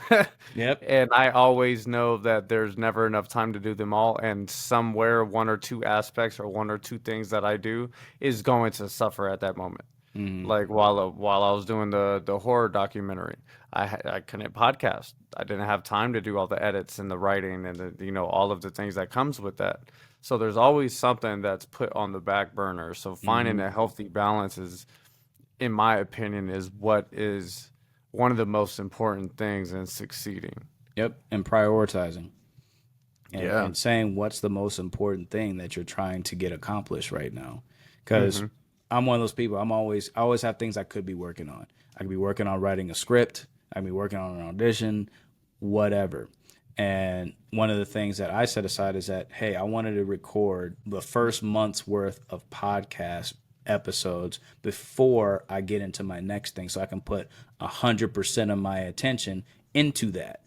Yep. And I always know that there's never enough time to do them all. And somewhere, one or two aspects or one or two things that I do is going to suffer at that moment. Like while I was doing the horror documentary, I couldn't podcast. I didn't have time to do all the edits and the writing and all of the things that comes with that. So there's always something that's put on the back burner. So finding a healthy balance is, in my opinion, is what is one of the most important things in succeeding. Yep. And prioritizing. Yeah. And saying what's the most important thing that you're trying to get accomplished right now. Because I'm one of those people. I always have things I could be working on. I could be working on writing a script. I could be working on an audition, whatever. And one of the things that I set aside is that, hey, I wanted to record the first month's worth of podcast episodes before I get into my next thing so I can put 100% of my attention into that.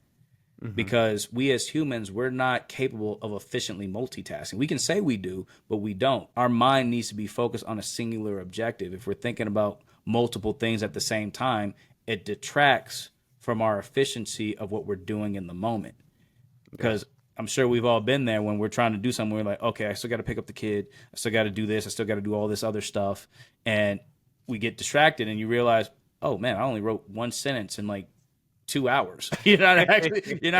Because we as humans, we're not capable of efficiently multitasking. We can say we do, but we don't. Our mind needs to be focused on a singular objective. If we're thinking about multiple things at the same time, it detracts from our efficiency of what we're doing in the moment. Because I'm sure we've all been there when we're trying to do something. We're like, okay, I still got to pick up the kid. I still got to do this. I still got to do all this other stuff. And we get distracted and you realize, oh man, I only wrote one sentence in like 2 hours. You're not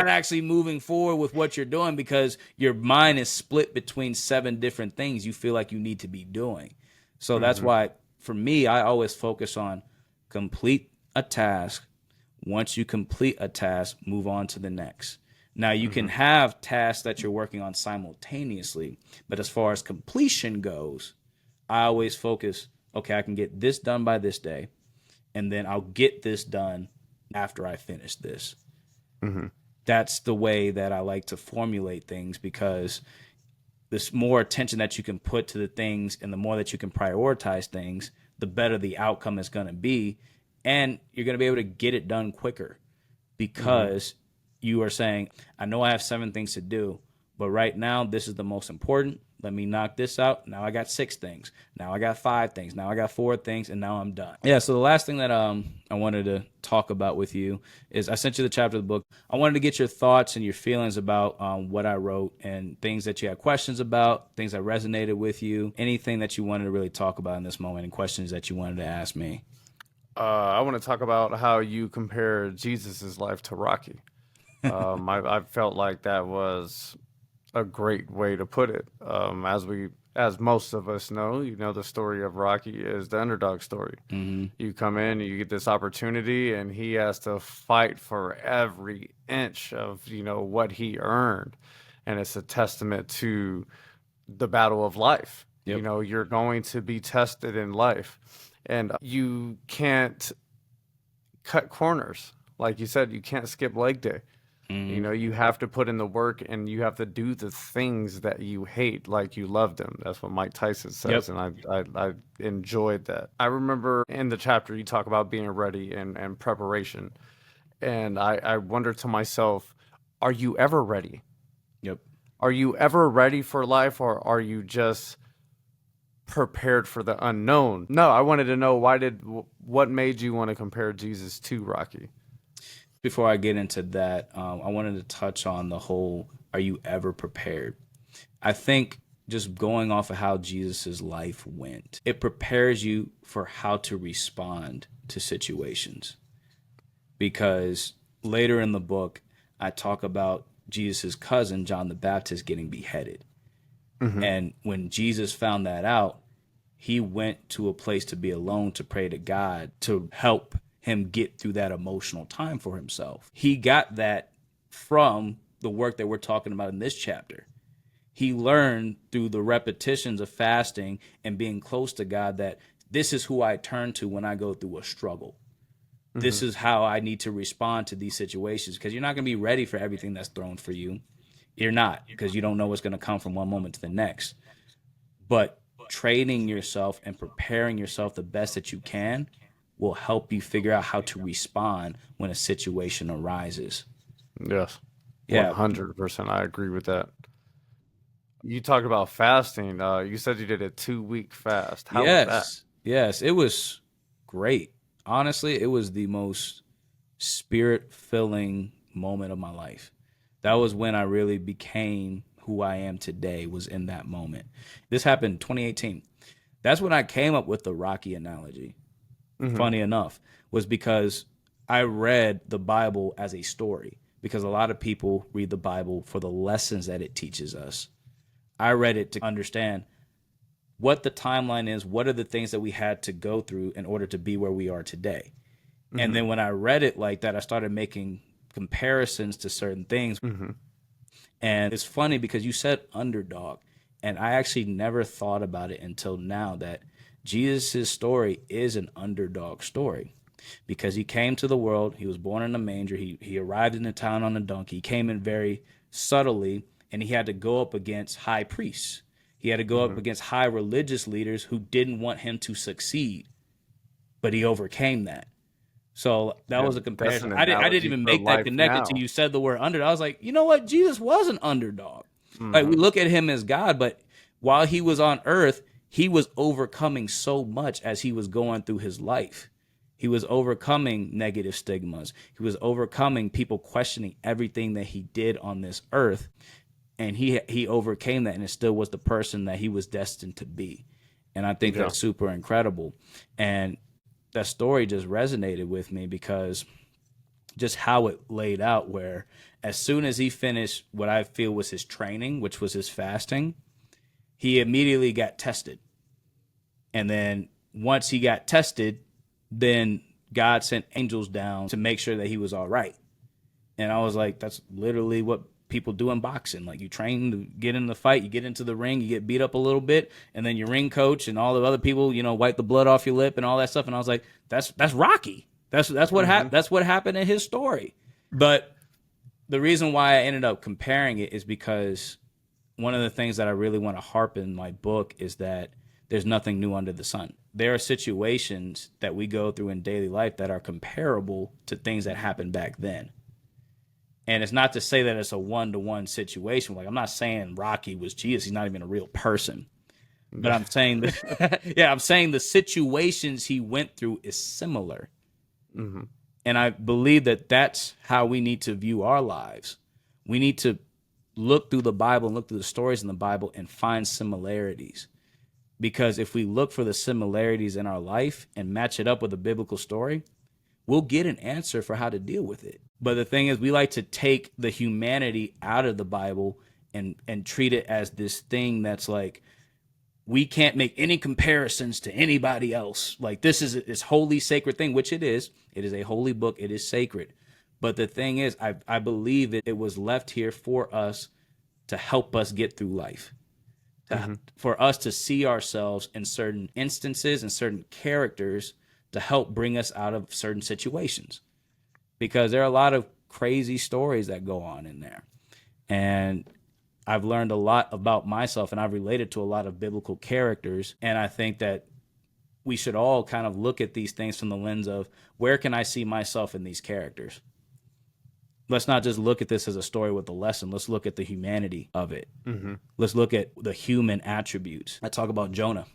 actually moving forward with what you're doing because your mind is split between 7 different things you feel like you need to be doing. So that's why for me, I always focus on complete a task. Once you complete a task, move on to the next. Now you can have tasks that you're working on simultaneously, but as far as completion goes, I always focus, okay, I can get this done by this day, and then I'll get this done after I finish this. That's the way that I like to formulate things because this more attention that you can put to the things and the more that you can prioritize things, the better the outcome is going to be. And you're going to be able to get it done quicker because you are saying, I know I have 7 things to do, but right now this is the most important. Let me knock this out. Now I got 6 things. Now I got 5 things. Now I got 4 things, and now I'm done. Yeah, so the last thing that I wanted to talk about with you is I sent you the chapter of the book. I wanted to get your thoughts and your feelings about what I wrote and things that you had questions about, things that resonated with you, anything that you wanted to really talk about in this moment, and questions that you wanted to ask me. I want to talk about how you compare Jesus's life to Rocky. I felt like that was a great way to put it. As most of us know, the story of Rocky is the underdog story. You come in, you get this opportunity, and he has to fight for every inch of, what he earned. And it's a testament to the battle of life. Yep. You're going to be tested in life, and you can't cut corners. Like you said, you can't skip leg day. You have to put in the work, and you have to do the things that you hate like you love them. That's what Mike Tyson says, and I enjoyed that. I remember in the chapter you talk about being ready and preparation, and I wonder to myself, are you ever ready? Yep. Are you ever ready for life, or are you just prepared for the unknown? No, I wanted to know what made you want to compare Jesus to Rocky? Before I get into that, I wanted to touch on the whole, are you ever prepared? I think just going off of how Jesus's life went, it prepares you for how to respond to situations. Because later in the book, I talk about Jesus's cousin, John the Baptist, getting beheaded. And when Jesus found that out, he went to a place to be alone to pray to God to help him get through that emotional time for himself. He got that from the work that we're talking about in this chapter. He learned through the repetitions of fasting and being close to God that this is who I turn to when I go through a struggle. This is how I need to respond to these situations, because you're not going to be ready for everything that's thrown for you. You're not, because you don't know what's going to come from one moment to the next. But training yourself and preparing yourself the best that you can will help you figure out how to respond when a situation arises. Yes. Yeah. 100%. I agree with that. You talked about fasting. You said you did a 2-week fast. How was that? Yes, it was great. Honestly, it was the most spirit-filling moment of my life. That was when I really became who I am today, was in that moment. This happened in 2018. That's when I came up with the Rocky analogy. Funny enough, was because I read the Bible as a story, because a lot of people read the Bible for the lessons that it teaches us. I read it to understand what the timeline is, what are the things that we had to go through in order to be where we are today. And then when I read it like that, I started making comparisons to certain things. And it's funny because you said underdog, and I actually never thought about it until now that Jesus' story is an underdog story, because he came to the world, he was born in a manger, he arrived in the town on a donkey, he came in very subtly, and he had to go up against high priests. He had to go up against high religious leaders who didn't want him to succeed, but he overcame that. So that was a comparison. I didn't even make that connection until you said the word underdog. I was like, you know what? Jesus was an underdog. Like, we look at him as God, but while he was on earth, he was overcoming so much as he was going through his life. He was overcoming negative stigmas. He was overcoming people questioning everything that he did on this earth. And he overcame that, and it still was the person that he was destined to be. And I think that's super incredible. And that story just resonated with me because just how it laid out, where as soon as he finished what I feel was his training, which was his fasting, he immediately got tested. And then once he got tested, then God sent angels down to make sure that he was all right. And I was like, that's literally what people do in boxing. Like, you train to get in the fight, you get into the ring, you get beat up a little bit, and then your ring coach and all the other people, wipe the blood off your lip and all that stuff. And I was like, that's Rocky. That's what happened. That's what happened in his story. But the reason why I ended up comparing it is because one of the things that I really want to harp in my book is that there's nothing new under the sun. There are situations that we go through in daily life that are comparable to things that happened back then. And it's not to say that it's a one-to-one situation. Like, I'm not saying Rocky was Jesus. He's not even a real person. But I'm saying I'm saying the situations he went through is similar. Mm-hmm. And I believe that that's how we need to view our lives. We need to look through the Bible and look through the stories in the Bible and find similarities. Because if we look for the similarities in our life and match it up with a biblical story, we'll get an answer for how to deal with it. But the thing is, we like to take the humanity out of the Bible and treat it as this thing that's like, we can't make any comparisons to anybody else. Like, this is this holy, sacred thing, which it is. It is a holy book. It is sacred. But the thing is, I believe it was left here for us to help us get through life. For us to see ourselves in certain instances and certain characters to help bring us out of certain situations. Because there are a lot of crazy stories that go on in there. And I've learned a lot about myself, and I've related to a lot of biblical characters. And I think that we should all kind of look at these things from the lens of, where can I see myself in these characters? Let's not just look at this as a story with a lesson. Let's look at the humanity of it. Mm-hmm. Let's look at the human attributes. I talk about Jonah.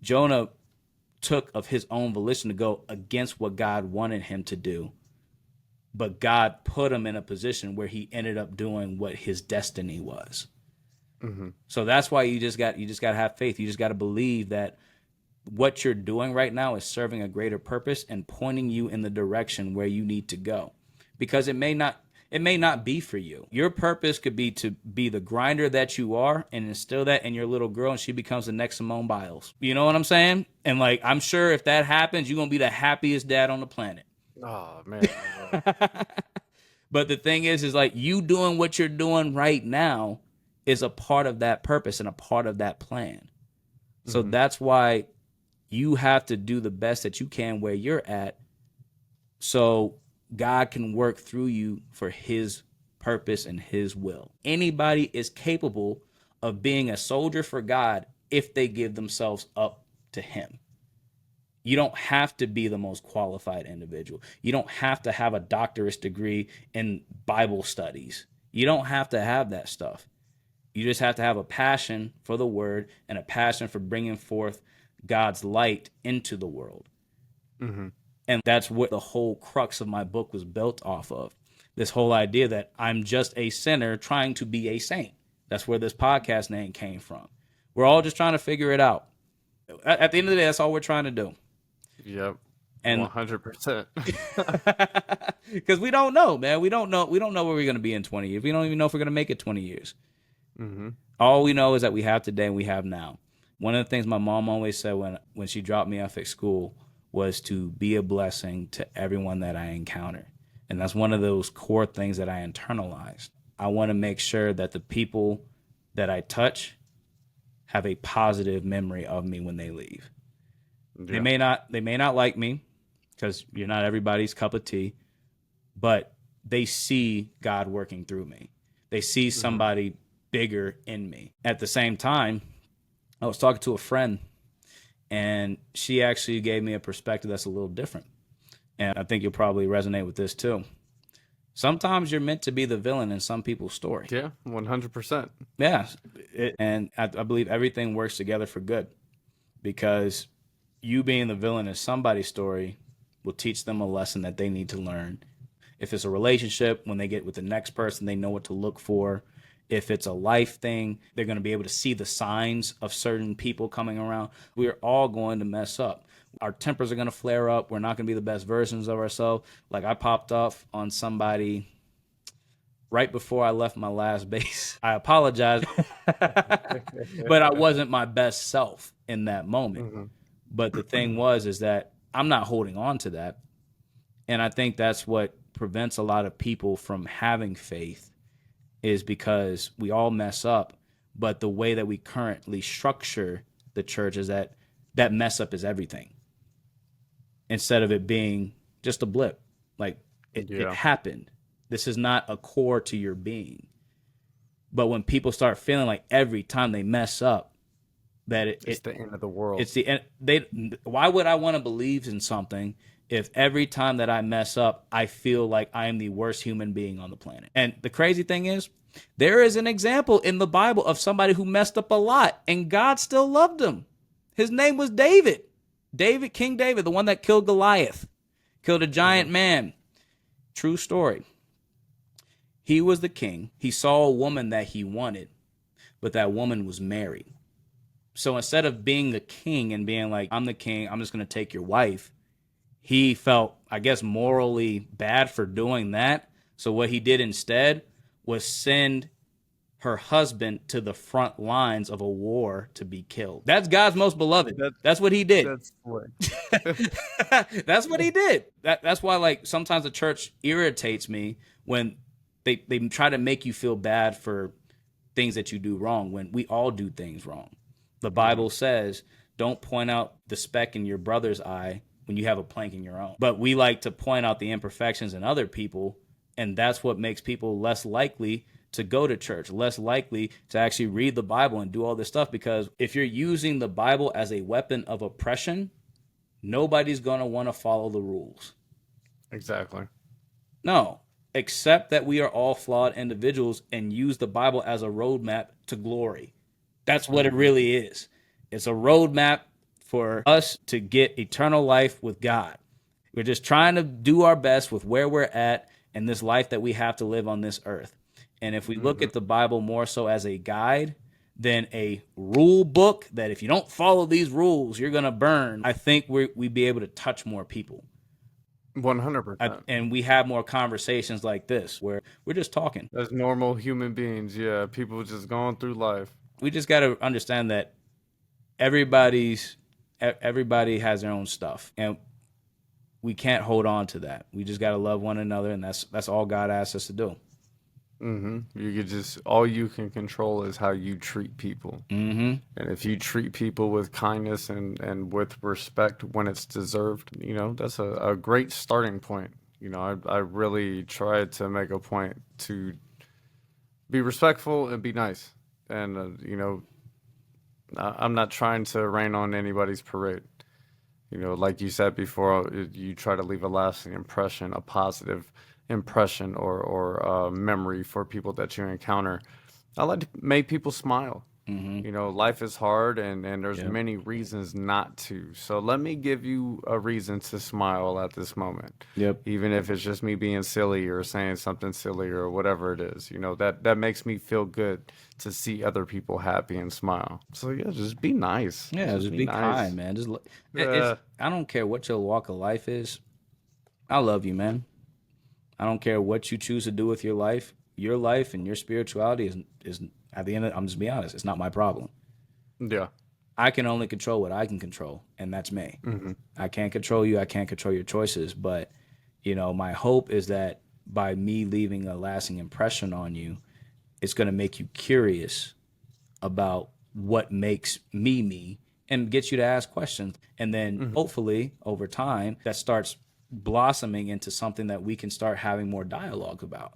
Jonah took of his own volition to go against what God wanted him to do. But God put him in a position where he ended up doing what his destiny was. Mm-hmm. So that's why you just got to have faith. You just got to believe that what you're doing right now is serving a greater purpose and pointing you in the direction where you need to go. Because it may not be for you. Your purpose could be to be the grinder that you are and instill that in your little girl, and she becomes the next Simone Biles. You know what I'm saying? And like, I'm sure if that happens, you're going to be the happiest dad on the planet. Oh, man. But the thing is like, you doing what you're doing right now is a part of that purpose and a part of that plan. So that's why you have to do the best that you can where you're at, so God can work through you for his purpose and his will. Anybody is capable of being a soldier for God if they give themselves up to him. You don't have to be the most qualified individual. You don't have to have a doctorate degree in Bible studies. You don't have to have that stuff. You just have to have a passion for the word and a passion for bringing forth God's light into the world. Mm-hmm. And that's what the whole crux of my book was built off of. This whole idea that I'm just a sinner trying to be a saint. That's where this podcast name came from. We're all just trying to figure it out. At the end of the day, that's all we're trying to do. Yep. And 100%. Because we don't know, man. We don't know where we're going to be in 20 years. We don't even know if we're going to make it 20 years. Mm-hmm. All we know is that we have today and we have now. One of the things my mom always said when she dropped me off at school was to be a blessing to everyone that I encounter. And that's one of those core things that I internalized. I want to make sure that the people that I touch have a positive memory of me when they leave. Yeah. They may not like me, because you're not everybody's cup of tea, but they see God working through me. They see somebody bigger in me. At the same time, I was talking to a friend, and she actually gave me a perspective that's a little different. And I think you'll probably resonate with this too. Sometimes you're meant to be the villain in some people's story. Yeah, 100%. Yeah. And I believe everything works together for good, because you being the villain in somebody's story will teach them a lesson that they need to learn. If it's a relationship, when they get with the next person, they know what to look for. If it's a life thing, they're going to be able to see the signs of certain people coming around. We're all going to mess up. Our tempers are going to flare up. We're not going to be the best versions of ourselves. Like, I popped off on somebody right before I left my last base. I apologize, but I wasn't my best self in that moment. But the thing is that I'm not holding on to that. And I think that's what prevents a lot of people from having faith, is because we all mess up. But the way that we currently structure the church is that mess up is everything, instead of it being just a blip. Like, it happened. This is not a core to your being. But when people start feeling like every time they mess up, that it's the end of the world. It's the end. Why would I want to believe in something if every time that I mess up, I feel like I am the worst human being on the planet? And the crazy thing is, there is an example in the Bible of somebody who messed up a lot and God still loved him. His name was David. King David, the one that killed Goliath, killed a giant man. True story. He was the king. He saw a woman that he wanted, but that woman was married. So instead of being the king and being like, I'm the king, I'm just going to take your wife, he felt, I guess, morally bad for doing that. So what he did instead was send her husband to the front lines of a war to be killed. That's God's most beloved. That's what he did. That's what. That's what he did. That's why, like, sometimes the church irritates me when they try to make you feel bad for things that you do wrong, when we all do things wrong. The Bible says, don't point out the speck in your brother's eye when you have a plank in your own. But we like to point out the imperfections in other people, and that's what makes people less likely to go to church, less likely to actually read the Bible and do all this stuff. Because if you're using the Bible as a weapon of oppression, nobody's going to want to follow the rules. Exactly. No, except that we are all flawed individuals and use the Bible as a roadmap to glory. That's what it really is. It's a roadmap for us to get eternal life with God. We're just trying to do our best with where we're at and this life that we have to live on this earth. And if we look at the Bible more so as a guide than a rule book, that if you don't follow these rules, you're going to burn, I think we'd be able to touch more people. 100%. And we have more conversations like this where we're just talking. As normal human beings, yeah, people just going through life. We just got to understand that everybody has their own stuff, and we can't hold on to that. We just got to love one another, and that's all God asks us to do. You could just, all you can control is how you treat people. And if you treat people with kindness and with respect when it's deserved, that's a great starting point. I really try to make a point to be respectful and be nice. And, I'm not trying to rain on anybody's parade. Like you said before, you try to leave a lasting impression, a positive impression or memory for people that you encounter. I like to make people smile. Life is hard and there's many reasons not to. So let me give you a reason to smile at this moment. Even if it's just me being silly or saying something silly or whatever it is, that makes me feel good to see other people happy and smile. So yeah, just be nice. Yeah, just be kind, man. I don't care what your walk of life is. I love you, man. I don't care what you choose to do with your life. Your life and your spirituality is at the end of, I'm just being honest, it's not my problem. Yeah. I can only control what I can control, and that's me. I can't control you. I can't control your choices. But, my hope is that by me leaving a lasting impression on you, it's going to make you curious about what makes me me and get you to ask questions. And then hopefully over time, that starts blossoming into something that we can start having more dialogue about.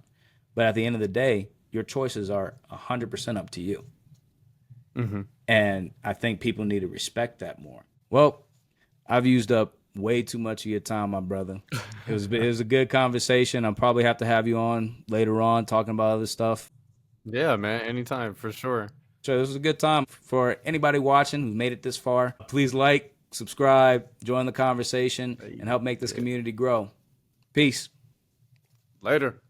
But at the end of the day, your choices are 100% up to you. And I think people need to respect that more. Well, I've used up way too much of your time, my brother. It was a good conversation. I'll probably have to have you on later on talking about other stuff. Yeah, man. Anytime, for sure. So this was a good time. For anybody watching who's made it this far, please like, subscribe, join the conversation, and help make this community grow. Peace. Later.